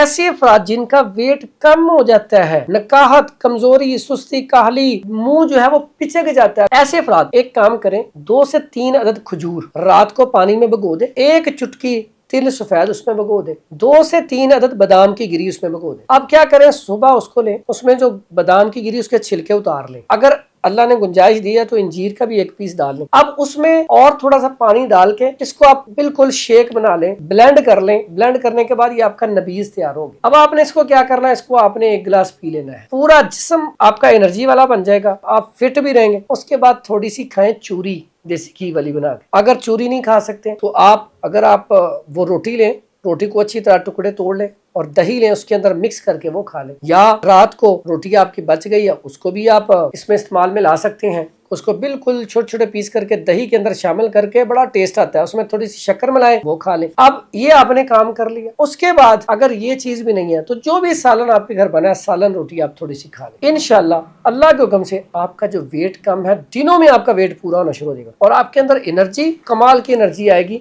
ऐसे अफराद जिनका वेट कम हो जाता है, नकाहत, कमजोरी, सुस्ती, काहली, मुंह जो है वो पिचक जाता है, ऐसे अफराद एक काम करें, 2 से 3 अदद खजूर रात को पानी में भिगो दे, 1 चुटकी तिल सफेद उसमें भिगो दे, 2 से 3 अदद बादाम की गिरी उसमें भिगो दे। अब क्या करें, सुबह उसको लें, उसमें जो बादाम की गिरी उसके छिलके उतार लें, अगर अल्लाह ने गुंजाइश दी है तो इंजीर का भी 1 पीस डाल लें। अब उसमें और थोड़ा सा पानी डाल के इसको आप बिल्कुल शेक बना लें, ब्लेंड कर लें। ब्लेंड करने के बाद ये आपका नबीज तैयार हो गया। अब आपने इसको क्या करना है, इसको आपने 1 गिलास पी लेना है, पूरा जिस्म आपका एनर्जी वाला बन जाएगा, आप फिट भी रहेंगे। उसके बाद थोड़ी सी खाएं चूरी, देसी घी वाली बना के। अगर चूरी नहीं खा सकते तो अगर आप वो रोटी लें, रोटी को अच्छी तरह टुकड़े तोड़ लें और दही लें, उसके अंदर मिक्स करके वो खा लें। या रात को रोटी आपकी बच गई है, उसको भी आप इसमें इस्तेमाल में ला सकते हैं। उसको बिल्कुल छोटे छोटे पीस करके दही के अंदर शामिल करके, बड़ा टेस्ट आता है, उसमें थोड़ी सी शक्कर मिलाएं, वो खा लें। अब ये आपने काम कर लिया। उसके बाद अगर ये चीज भी नहीं है तो जो भी सालन आपके घर बना है, सालन रोटी आप थोड़ी सी खा लें। इंशाल्लाह अल्लाह के हुक्म से आपका जो वेट कम है, दिनों में आपका वेट पूरा होना शुरू हो जाएगा और आपके अंदर एनर्जी, कमाल की एनर्जी आएगी।